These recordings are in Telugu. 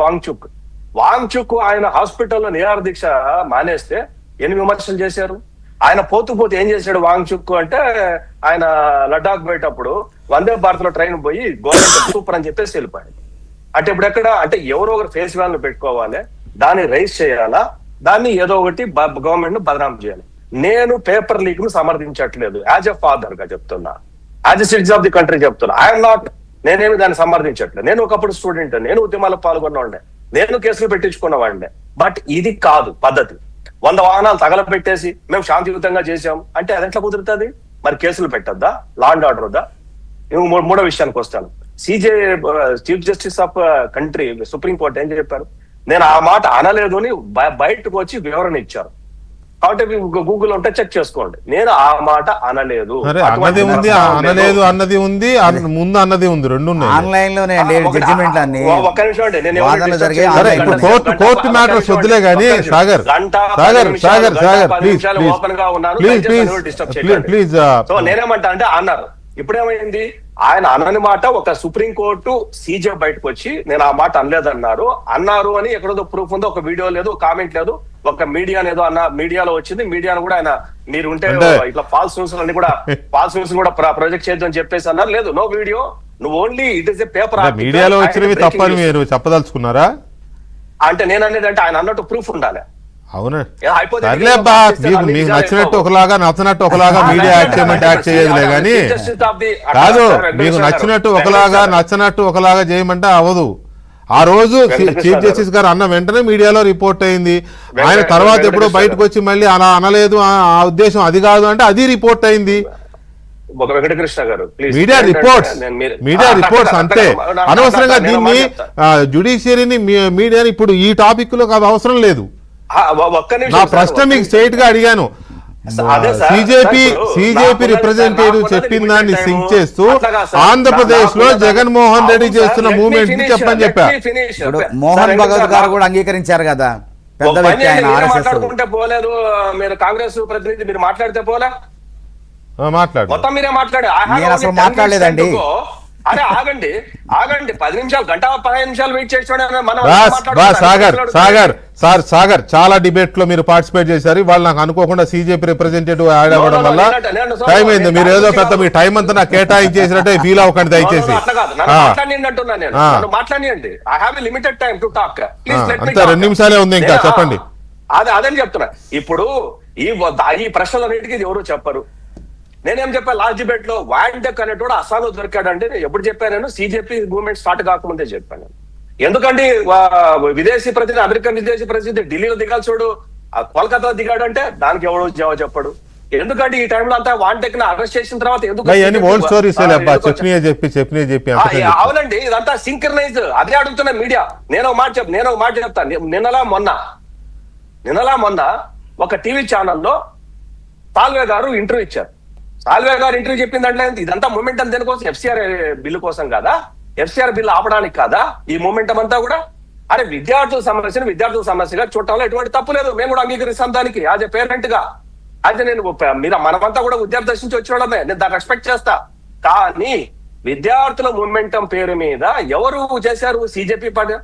వాంగ్చుక్. వాంగ్చుక్ ఆయన హాస్పిటల్లో నిరాహార దీక్ష మానేస్తే ఎన్ని విమర్శలు చేశారు. ఆయన పోతూ ఏం చేశాడు వాంగ్చుక్ అంటే, ఆయన లడాక్ పోయేటప్పుడు వందే భారత్ లో ట్రైన్ పోయి గవర్నమెంట్ సూపర్ అని చెప్పేసి వెళ్ళిపోయాడు. అంటే ఇప్పుడు ఎక్కడ అంటే ఎవరో ఒకరు ఫేస్ వ్యాల్యూ పెట్టుకోవాలి, దాన్ని రైజ్ చేయాలా, దాన్ని ఏదో ఒకటి గవర్నమెంట్ ను బదనాం చేయాలి. నేను పేపర్ లీక్ ను సమర్థించట్లేదు, యాజ్ ఎ ఫాదర్ గా చెప్తున్నా, as a citizen of the country చెప్తున్నా. ఐఎమ్ నాట్, నేనేమి దాన్ని సమర్థించట్లేదు. నేను ఒకప్పుడు స్టూడెంట్, నేను ఉద్యమాల్లో పాల్గొన్నవాడినే, నేను కేసులు పెట్టించుకున్నవాడినే. బట్ ఇది కాదు పద్ధతి. 100 వాహనాలు తగలబెట్టేసి మేము శాంతియుతంగా చేశాం అంటే అది ఎట్లా కుదురుతుంది? మరి కేసులు పెట్టద్దా? లా అండ్ ఆర్డర్ వద్దా? మూడో విషయానికి వస్తాను. Chief justice of country supreme court ఏం చెప్పారు? నేను ఆ మాట అనలేదు అని బయటకు వచ్చి వివరణ ఇచ్చారు. కాబట్టి గూగుల్ ఉంటే చెక్ చేసుకోండి. నేను ఆ మాట అనలేదు. అన్నది ఉంది, అనలేదు అన్నది ఉంది, ముందు అన్నది ఉంది, రెండు ఆన్లైన్ లోనే ఒక్క నిమిషం అండి, నేను కోర్టు మ్యాటర్స్ వద్దులే గానీ సాగర్ ఓపెన్ గా ఉన్నాను, ప్లీజ్. సో నేనేమంటా అంటే అన్నారు. ఇప్పుడేమైంది? ఆయన అనని మాట ఒక సుప్రీంకోర్టు సీజే బయటకు వచ్చి నేను ఆ మాట అనలేదన్నారు. అన్నారు అని ఎక్కడో ప్రూఫ్ ఉందో, ఒక వీడియో లేదు, కామెంట్ లేదు, ఒక మీడియా ఏదో అన్న మీడియాలో వచ్చింది. మీడియాను కూడా ఆయన మీరు ఉంటే ఇట్లా ఫాల్స్ న్యూస్ అన్ని కూడా ఫాల్స్ న్యూస్ కూడా ప్రొజెక్ట్ చేయొద్దని చెప్పేసి అన్నారు. లేదు, నో వీడియో, నువ్వు only it is a paper. మీడియాలో వచ్చినవి తప్పని మీరు చెప్పదలుచుకున్నారా? అంటే నేను అనేది అంటే ఆయన అన్నట్టు ప్రూఫ్ ఉండాలి. అవునా? సర్లేబ్బా, మీకు నచ్చినట్టు ఒకలాగా నచ్చనట్టు ఒకలాగా మీడియా యాక్ట్ చేయమంటే యాక్ట్ చేయదులే గానీ, కాదు మీకు నచ్చినట్టు ఒకలాగా నచ్చనట్టు ఒకలాగా చేయమంటే అవదు. ఆ రోజు చీఫ్ జస్టిస్ గారు అన్న వెంటనే మీడియాలో రిపోర్ట్ అయింది. ఆయన తర్వాత ఎప్పుడో బయటకు వచ్చి మళ్ళీ అలా అనలేదు, ఆ ఉద్దేశం అది కాదు అంటే అది రిపోర్ట్ అయింది. వెంకటకృష్ణ గారు, మీడియా రిపోర్ట్స్ అంతే. అనవసరంగా దీన్ని జ్యుడిషియరీని మీడియాని ఇప్పుడు ఈ టాపిక్ లో అది అవసరం లేదు. నా ప్రశ్న మీకు స్ట్రైట్ గా అడిగాను. సిజేపీ రిప్రజెంటేటివ్ చెప్పిన దాన్ని సింక్ చేస్తూ ఆంధ్రప్రదేశ్ లో జగన్మోహన్ రెడ్డి చేస్తున్న మూవ్మెంట్ ని చెప్పని చెప్పారు. మోహన్ భగవత్ గారు కూడా అంగీకరించారు కదా, పెద్ద వ్యక్తి ఆయన. మాట్లాడుకుంటే పోలేదు, మీరు కాంగ్రెస్ ప్రతినిధి మీరు మాట్లాడితే పోలే, మొత్తం మీరే అసలు మాట్లాడలేదండి. అరే ఆగండి 10 నిమిషాలు, గంట 15 నిమిషాలు వెయిట్ చేసాడు. సాగర్ చాలా డిబేట్ లో మీరు పార్టిసిపేట్ చేశారు. వాళ్ళు నాకు అనుకోకుండా సిజేపీ రిప్రజెంటేటివ్ యాడ్ అవ్వడం వల్ల టైం అయింది. మీరు ఏదో పెద్ద మీ టైం అంతా నాకు కేటాయించేసినట్టే ఫీల్ అవ్వకండి దయచేసి. అంతే, 2 నిమిషాలే ఉంది ఇంకా, చెప్పండి. అదని చెప్తున్నా. ఇప్పుడు ఈ ప్రశ్నలన్నిటికీ ఎవరు చెప్పరు. నేనేం చెప్పాను లాస్ట్ డిబేట్ లో, వాండెక్ అనేటోడు అస్సాంలో దొరికాడంటే నేను ఎప్పుడు చెప్పాను? నేను సిజేపీ మూవ్మెంట్ స్టార్ట్ కాకముందే చెప్పాను. ఎందుకంటే విదేశీ ప్రతినిధి, అమెరికన్ విదేశీ ప్రతినిధి ఢిల్లీలో దిగాలి చూడు, కోల్కతా దిగాడు అంటే దానికి ఎవడో జవాబు చెప్పాడు. ఎందుకంటే ఈ టైంలో అంతా వాంటెక్ ని అరెస్ట్ చేసిన తర్వాత అవునండి, ఇదంతా సింక్రనైజ్. అదే అడుగుతున్నా మీడియా. నేను ఒక మాట చెప్తాను. నిన్నలా మొన్న ఒక టీవీ ఛానల్లో సాల్వే గారు ఇంటర్వ్యూ ఇచ్చారు. సాల్వే గారు ఇంటర్వ్యూ చెప్పిందంటే ఇదంతా మూమెంటం దేనికోసం? ఎఫ్సిఆర్ బిల్లు కోసం కాదా? ఎఫ్సిఆర్ బిల్లు ఆపడానికి కాదా ఈ మూమెంటం అంతా కూడా? అరే విద్యార్థుల సమస్యగా చూడటంలో ఎటువంటి తప్పు లేదు, మేము కూడా అంగీకరిస్తాం దానికి. యాజ్ ఎ పేరెంట్ గా అయితే మీరు మనమంతా కూడా విద్యార్థి దశ నుంచి వచ్చినోడమే, నేను దాన్ని రెస్పెక్ట్ చేస్తా. కానీ విద్యార్థుల మూమెంటం పేరు మీద ఎవరు చేశారు? సిజేపీ party,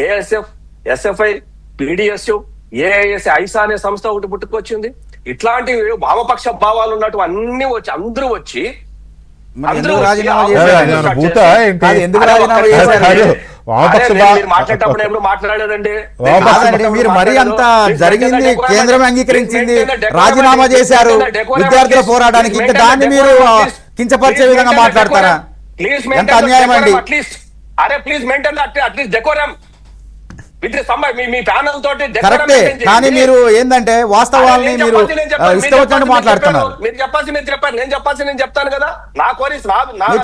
ASF, SFI, PDSU, AIS, AISA అనే సంస్థ ఒకటి పుట్టుకొచ్చింది. ఇట్లాంటి వామపక్ష భావాలు ఉన్నట్టు అన్ని వచ్చి అందరూ వచ్చి మాట్లాడేటప్పుడు ఎప్పుడు మాట్లాడేదండి. మీరు మరీ అంత జరిగింది, కేంద్రం అంగీకరించింది, రాజీనామా చేశారు విద్యార్థుల పోరాటానికి, ఇంకా దాన్ని మీరు కించపరిచే విధంగా మాట్లాడతారా? ఎంత అన్యాయం అండి. అరే please maintain at least decorum. Me panel తోటి కరెక్టే, కానీ మీరు ఏంటంటే వాస్తవాల్ని మీరు ఇష్టం వచ్చినట్టు మాట్లాడుతున్నారు. మీరు చెప్పాల్సి మీరు చెప్పారు, నేను చెప్పాల్సి నేను చెప్తాను కదా. నా కోరిస్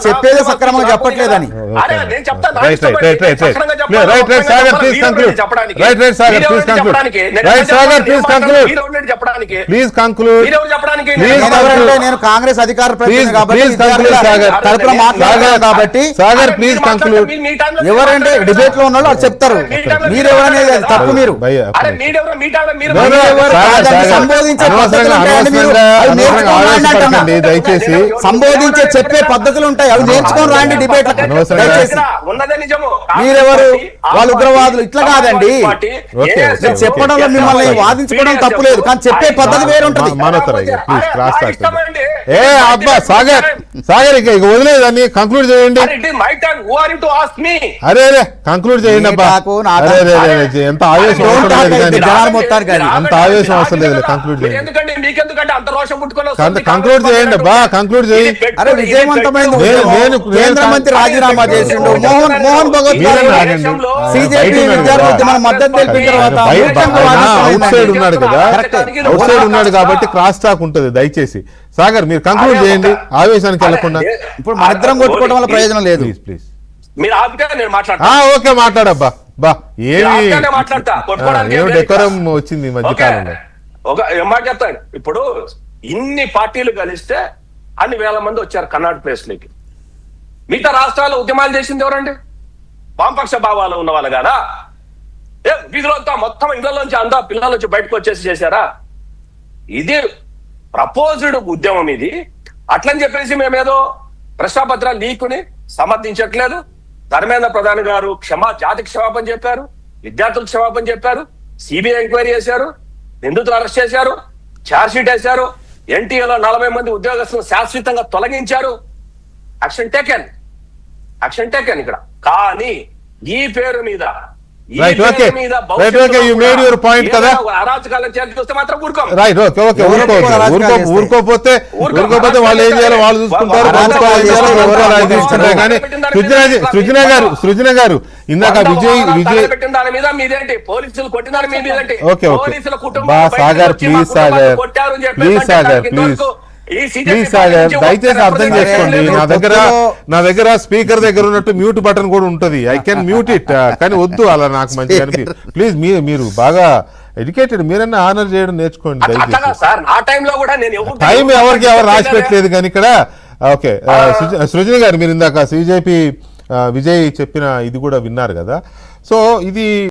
చెప్పేదే సక్రమంగా చెప్పట్లేదని. అరే నేను చెప్తాను, నేను కాంగ్రెస్ అధికార ప్రతినిధి కాబట్టి ఎవరంటే డిబేట్ లో ఉన్నారో అది చెప్తారు. మీరు మీరెవరనేది అది తప్పు. మీరు భయ్యా, అరే మీరెవరో మీటాలో మీరు No, no, మీరెవరు సాగర్, కాదని సాగర్. సంబోధించే అనవసరంగా పద్ధతులు ఉంటాయని మీరు అవి నేర్చుకొని రాండి అంటున్నా. ఆవేశపడకండి, దయచేసి సంబోధించే చెప్పే పద్ధతులు ఉంటాయి, అవి నేర్చుకొని రాండి డిబేట్. అనవసరంగా దయచేసి ఉన్నదే నిజము. మీరెవరు? వాళ్ళు ఉగ్రవాదులు. ఇట్లా కాదండి. ఓకే, నేను చెప్పడంలో మిమ్మల్ని వాదించుకోవడం తప్పులేదు, కానీ చెప్పే పద్ధతి వేరుంటది. మానవతరా ఇక, ప్లీజ్ క్రాస్ టాక్. ఏ అబ్బా సాగర్, సాగర్ ఇక వదిలేదాన్ని కంక్లూడ్ చేయండి. అరే అరే కంక్లూడ్ చేయండి అబ్బా. నాకు నా అరే అరే అరే, ఎంత ఆవేశం అవసరం లేదు కానీ, జనాలు మొత్తానికి అది. అంత ఆవేశం అవసరం లేదు, కంక్లూడ్ చేయండి. ఎందుకంటే మీకెందుకంటే అంత రోషం పుట్టుకొని కంక్లూడ్ చేయండి అబ్బా, కంక్లూడ్ చేయి. అరే విజయవంతమైన నేను- కేంద్ర మంత్రి రాజీనామా చేసిండు. మోహన్ భగవత్ గారు మీరే ఆగండి. సిజేపీ విద్యార్థి మన మద్దతు తెలిపిన తర్వాత అవుట్ సైడ్ ఉన్నాడు కదా, కరెక్ట్. అవుట్ సైడ్ ఉన్నాడు కాబట్టి క్రాస్ టాక్ ఉంటది. దయచేసి సాగర్ మీరు కంక్లూడ్ చేయండి, ఆవేశానికి వెళ్లకుండా. ఇప్పుడు మన ఇద్దరం కొట్టుకోవడం వల్ల ప్రయోజనం లేదు. Please please. మీరు ఆపితే నేను మాట్లాడతా. ఓకే మాట్లాడబ్బా. బా ఏమి ఆపితే నేను మాట్లాడతా. కొట్టుకోవడానికి ఏమి ఏం లేదు. డెకోరం వచ్చింది ఈ మధ్య ఓకే. కాలంలో. ఏం మాట చెప్తాను. ఇప్పుడు ఇన్ని పార్టీలు కలిస్తే అన్ని వేల మంది వచ్చారు కర్ణాటక ప్లేస్ లోకి. మిగతా రాష్ట్రాల్లో ఉద్యమాలు చేసింది ఎవరండి? వామపక్ష భావాలు ఉన్న వాళ్ళు కదా. వీధిలో మొత్తం ఇళ్లలోంచి అంతా పిల్లల నుంచి బయటకు వచ్చేసి చేశారా? ఇది ప్రపోజ్డ్ ఉద్యమం ఇది. అట్లని చెప్పేసి మేమేదో ప్రశ్నాపత్రాలు లీకుని సమర్థించట్లేదు. ధర్మేంద్ర ప్రధాన్ గారు జాతికి క్షమాపణ చెప్పారు, విద్యార్థులకు క్షమాపణ చెప్పారు, సిబిఐ ఎంక్వైరీ చేశారు, నిందితులు అరెస్ట్ చేశారు, ఛార్జ్ షీట్ వేశారు, ఎన్టీఏలో 40 మంది ఉద్యోగస్తులను శాశ్వతంగా తొలగించారు. యాక్షన్ టేకెన్ ఇక్కడ. కానీ ఈ పేరు మీద right okay right okay you made your point కదా. అరాచకాలను చేస్తే మాత్రం ఊరుకోం. రైట్ ఓకే ఓకే ఊరుకోపోతే వాళ్ళు ఏం చేయాలో వాళ్ళు చూసుకుంటారు, ప్రభుత్వాలు ఏం చేయాలో వివరాలు ఆయన తీసుకుంటారు. కానీ సృజన గారు ఇందాక విజయ్ పెట్టిన దాని మీద మీదేంటి? పోలీసులు కొట్టిన దాని మీద మీదేంటి? ఓకే ఓకే పోలీసుల కుటుంబం బా సాగర్ బయటకు వచ్చి ప్లీజ్ మా సాగర్ కుటుంబాన్ని కొట్టారు అని చెప్పేసి ప్లీజ్ సాగర్ అంటే ప్లీజ్ ఇంతవరకు ఈ CJP ప్లీజ్ సాగర్ నుంచి దయచేసి అర్థం ఒక్క చేసుకోండి. రెఫరెండం నా దగ్గర స్పీకర్ దగ్గర ఉన్నట్టు మ్యూట్ బటన్ కూడా ఉంటది. I can mute it. కానీ వద్దు అలా, నాకు మంచిగా అనిపి. ప్లీజ్ మీరు బాగా ఎడ్యుకేటెడ్, మీరన్నా ఆనర్ చేయడం నేర్చుకోండి అట్లా దయచేసి. సార్ నా టైంలో కూడా నేను టైం ఎవరికి ఎవరు రాసి పెట్టలేదు కానీ ఇక్కడ. ఓకే సృజన గారు మీరు ఇందాక సిజేపీ విజయ్ చెప్పిన ఇది కూడా విన్నారు కదా. సో ఇది